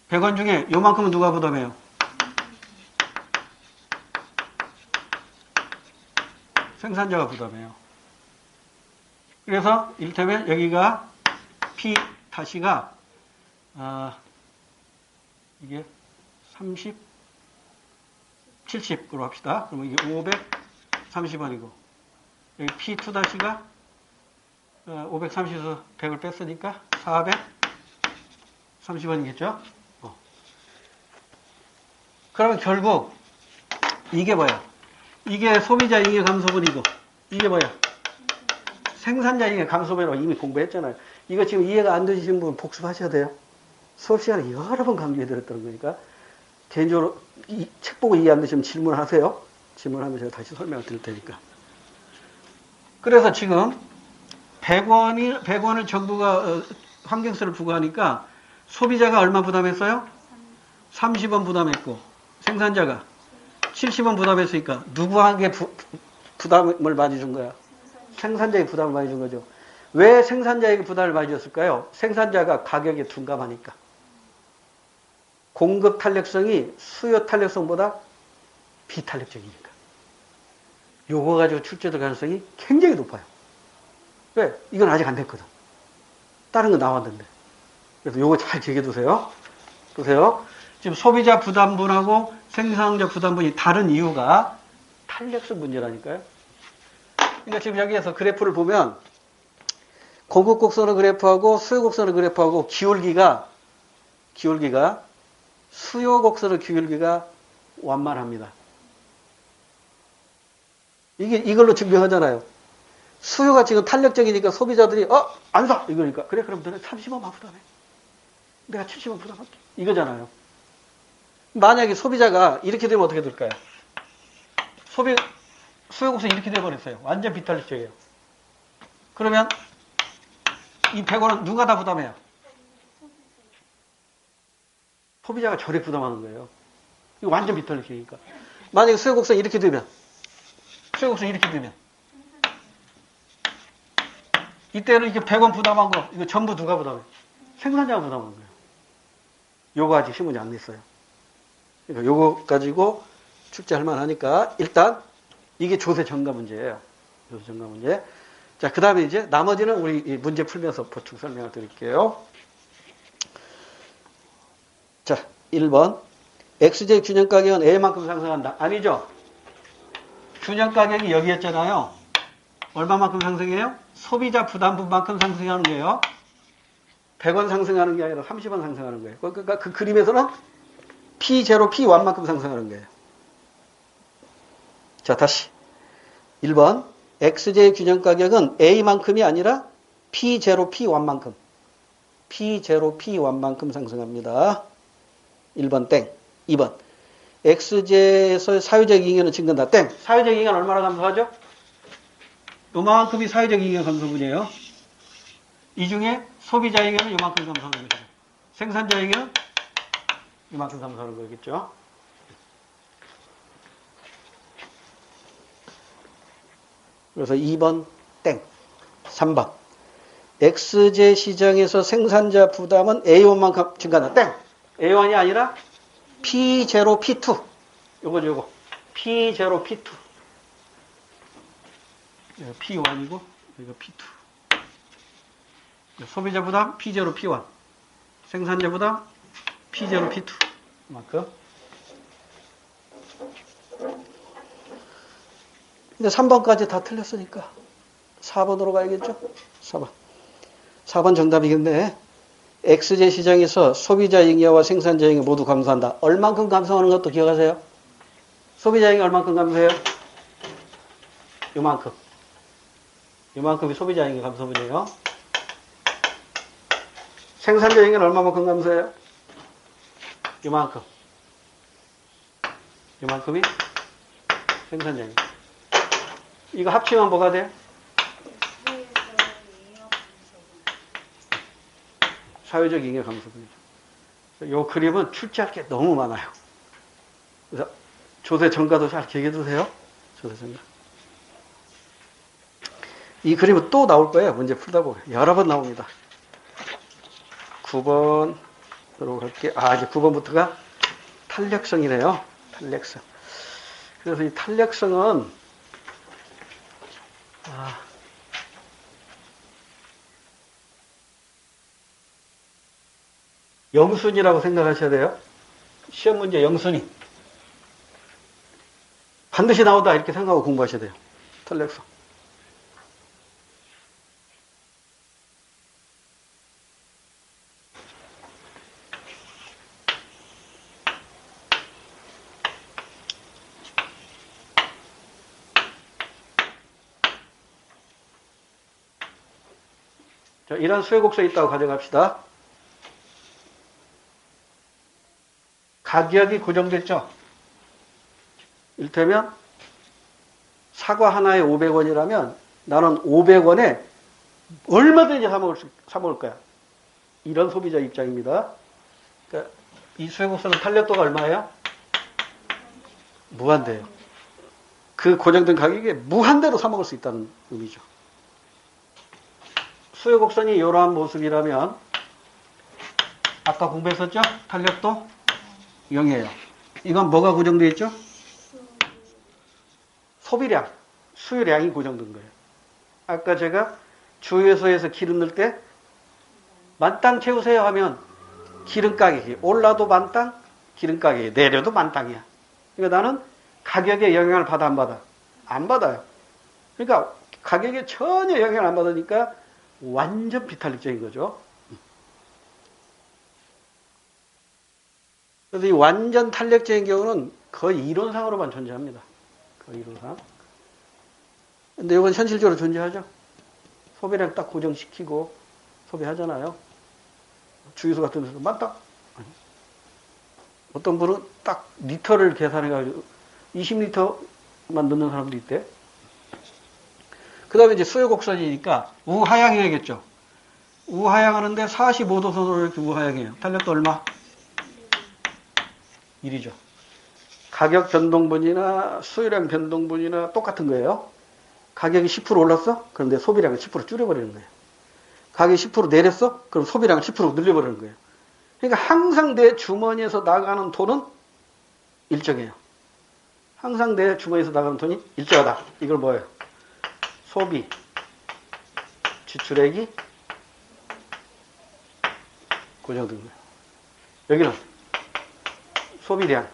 [SPEAKER 1] (100원) 중에 요만큼은 누가 부담해요? 생산자가 부담해요. 그래서 이를테면 여기가 P 다시가 이게 30, 70으로 합시다. 그러면 이게 530원이고 여기 P2 다시가 530에서 100을 뺐으니까 430원이겠죠? 그러면 결국 이게 뭐야? 이게 소비자 잉여 감소분이고 이게 뭐야? 생산자 잉여 감소분이라고 이미 공부했잖아요. 이거 지금 이해가 안 되시는 분 복습하셔야 돼요. 수업 시간에 여러 번 강조해 드렸던 거니까 개인적으로 이 책 보고 이해 안 되시면 질문하세요. 질문하면 제가 다시 설명을 드릴 테니까. 그래서 지금 100원을 정부가 환경세를 부과하니까 소비자가 얼마 부담했어요? 30원 부담했고 생산자가 70원 부담했으니까 누구에게 부담을 많이 준 거야? 생산자에게 부담을 많이 준 거죠. 왜 생산자에게 부담을 많이 줬을까요? 생산자가 가격에 둔감하니까. 공급 탄력성이 수요 탄력성보다 비탄력적이니까. 요거 가지고 출제될 가능성이 굉장히 높아요. 왜? 이건 아직 안 됐거든. 다른 거 나왔는데. 그래서 요거 잘 기억해두세요. 보세요. 지금 소비자 부담분하고 생산자 부담분이 다른 이유가 탄력성 문제라니까요. 그러니까 지금 여기에서 그래프를 보면 공급 곡선의 그래프하고 수요 곡선의 그래프하고 기울기가 수요 곡선의 기울기가 완만합니다. 이걸로 증명하잖아요. 수요가 지금 탄력적이니까 소비자들이 안 사! 이거니까 그래 그럼 너네 30원만 부담해. 내가 70원 부담할게. 이거잖아요. 만약에 소비자가 이렇게 되면 어떻게 될까요? 수요 곡선이 이렇게 돼버렸어요. 완전 비탄력적이에요. 그러면 이 100원은 누가 다 부담해요? 소비자가 저래 부담하는 거예요. 이거 완전 비탄력적이니까. 만약에 수요 곡선이 이렇게 되면 이때는 이게 100원 부담한 거 이거 전부 누가 부담해? 생산자가 부담하는 거예요. 요거 아직 신문이 안 냈어요. 그러니까 요거 가지고 출제할 만하니까 일단 이게 조세 전가 문제예요. 조세 전가 문제. 자, 그 다음에 이제 나머지는 우리 이 문제 풀면서 보충 설명을 드릴게요. 자, 1번. XJ 균형 가격은 A만큼 상승한다. 아니죠? 균형 가격이 여기였잖아요. 얼마만큼 상승해요? 소비자 부담분만큼 상승하는 거예요. 100원 상승하는 게 아니라 30원 상승하는 거예요. 그러니까 그 그림에서는 P0, P1만큼 상승하는 거예요. 자, 다시. 1번. XJ 균형 가격은 A만큼이 아니라 P0, P1만큼. P0, P1만큼 상승합니다. 1번 땡. 2번. XJ에서의 사회적 잉여는 증가한다. 땡. 사회적 잉여는 얼마나 감소하죠? 요만큼이 사회적 잉여 감소분이에요. 이 중에 소비자 잉여는 요만큼 감소하는 거죠. 생산자 잉여는 요만큼 감소하는 거겠죠. 그래서 2번 땡. 3번. XJ 시장에서 생산자 부담은 A1만큼 증가한다. 땡. A1이 아니라 P0, P2. 요거. P0, P2. P1이고, 이거 P2. 소비자 부담 P0, P1. 생산자 부담 P0, P2. 이만큼. 근데 3번까지 다 틀렸으니까 4번으로 가야겠죠? 4번. 4번 정답이겠네. XJ 시장에서 소비자 잉여와 생산자 잉여 모두 감소한다. 얼만큼 감소하는 것도 기억하세요? 소비자 잉여 얼만큼 감소해요? 요만큼. 요만큼이 소비자 잉여 감소분이에요. 생산자 잉여는 얼마만큼 감소해요? 요만큼. 요만큼이 생산자 잉여. 이거 합치면 뭐가 돼? 사회적 잉여 감소분이죠. 이 그림은 출제할 게 너무 많아요. 그래서 조세 전가도 잘 기억해두세요. 조세 전가. 이 그림은 또 나올 거예요. 문제 풀다 보면. 여러 번 나옵니다. 9번으로 갈게요. 이제 9번부터가 탄력성이네요. 탄력성. 그래서 이 탄력성은 영순이라고 생각하셔야 돼요. 시험 문제 영순이. 반드시 나오다 이렇게 생각하고 공부하셔야 돼요. 탄력성. 자, 이런 수요곡선이 있다고 가정합시다. 가격이 고정됐죠? 이를테면 사과 하나에 500원이라면 나는 500원에 얼마든지 사 먹을 거야. 이런 소비자 입장입니다. 그러니까 이 수요곡선은 탄력도가 얼마예요? 무한대예요. 그 고정된 가격에 무한대로 사 먹을 수 있다는 의미죠. 수요 곡선이 이러한 모습이라면 아까 공부했었죠? 탄력도 0이에요. 이건 뭐가 고정되어 있죠? 소비량, 수요량이 고정된 거예요. 아까 제가 주유소에서 기름 넣을 때 만땅 채우세요 하면 기름 가격이 올라도 만땅, 기름 가격이 내려도 만땅이야. 그러니까 나는 가격에 영향을 받아 안 받아? 안 받아요. 그러니까 가격에 전혀 영향을 안 받으니까 완전 비탄력적인 거죠. 그래서 이 완전 탄력적인 경우는 거의 이론상으로만 존재합니다. 거의 이론상. 근데 이건 현실적으로 존재하죠. 소비량 딱 고정시키고 소비하잖아요. 주유소 같은 데서 만땅. 어떤 분은 딱 리터를 계산해가지고 20리터만 넣는 사람도 있대. 그 다음에 이제 수요 곡선이니까 우하향해야겠죠. 우하향하는데 45도 선으로 이렇게 우하향해요. 탄력도 얼마? 1이죠. 가격 변동분이나 수요량 변동분이나 똑같은 거예요. 가격이 10% 올랐어? 그런데 소비량을 10% 줄여버리는 거예요. 가격이 10% 내렸어? 그럼 소비량을 10% 늘려버리는 거예요. 그러니까 항상 내 주머니에서 나가는 돈은 일정해요. 항상 내 주머니에서 나가는 돈이 일정하다. 이걸 뭐예요? 소비, 지출액이 고정된 거예요. 여기는 소비량이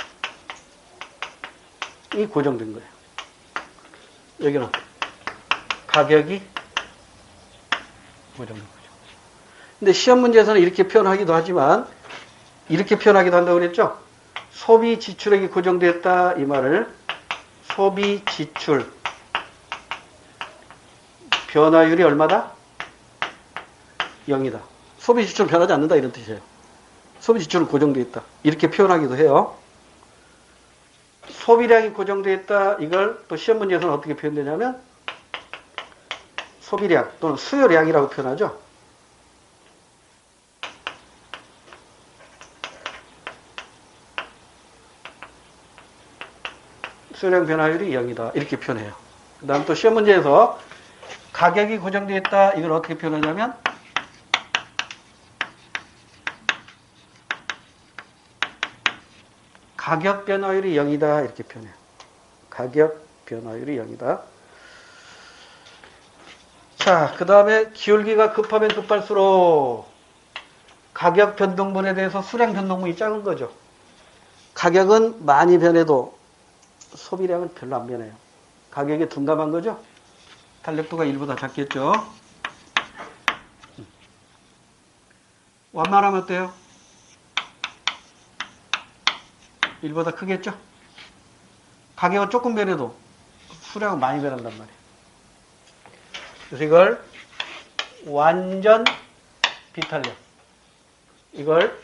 [SPEAKER 1] 고정된 거예요. 여기는 가격이 고정된 거죠. 근데 시험 문제에서는 이렇게 표현하기도 하지만 이렇게 표현하기도 한다고 그랬죠? 소비 지출액이 고정됐다 이 말을 소비 지출 변화율이 얼마다? 0이다. 소비 지출은 변하지 않는다 이런 뜻이에요. 소비 지출은 고정되어 있다. 이렇게 표현하기도 해요. 소비량이 고정되어 있다. 이걸 또 시험 문제에서는 어떻게 표현되냐면 소비량 또는 수요량이라고 표현하죠. 수요량 변화율이 0이다. 이렇게 표현해요. 그 다음 또 시험 문제에서 가격이 고정되어 있다. 이걸 어떻게 표현하냐면 가격 변화율이 0이다. 이렇게 표현해요. 가격 변화율이 0이다. 자, 그 다음에 기울기가 급하면 급할수록 가격 변동분에 대해서 수량 변동분이 작은 거죠. 가격은 많이 변해도 소비량은 별로 안 변해요. 가격이 둔감한 거죠. 탄력도가 1보다 작겠죠. 완만하면 어때요? 1보다 크겠죠? 가격은 조금 변해도 수량은 많이 변한단 말이에요. 그래서 이걸 완전 비탄력, 이걸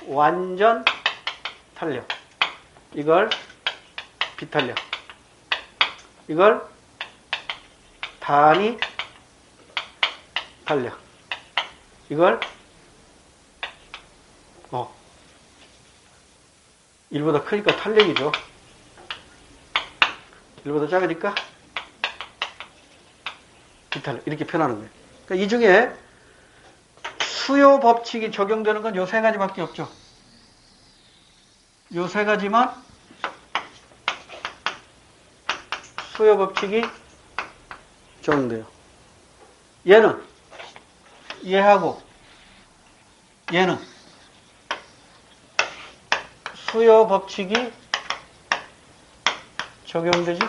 [SPEAKER 1] 완전 탄력, 이걸 비탄력, 이걸 단위 탄력, 이걸 1보다 크니까 탄력이죠. 1보다 작으니까 비탄력 이렇게 표현하는 거예요. 그러니까 이 중에 수요 법칙이 적용되는 건 요 세 가지밖에 없죠. 요 세 가지만 수요 법칙이 적용돼요. 얘는 얘하고 얘는 수요 법칙이 적용되지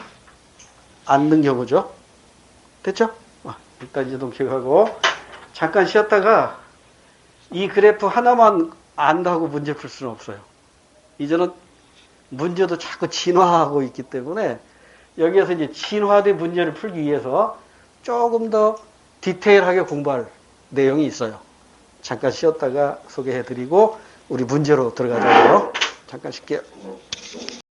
[SPEAKER 1] 않는 경우죠. 됐죠? 일단 이 정도 기억하고 잠깐 쉬었다가 이 그래프 하나만 안다고 문제 풀 수는 없어요. 이제는 문제도 자꾸 진화하고 있기 때문에 여기에서 이제 진화된 문제를 풀기 위해서 조금 더 디테일하게 공부할 내용이 있어요. 잠깐 쉬었다가 소개해드리고 우리 문제로 들어가자고요. 잠깐 쉴게요.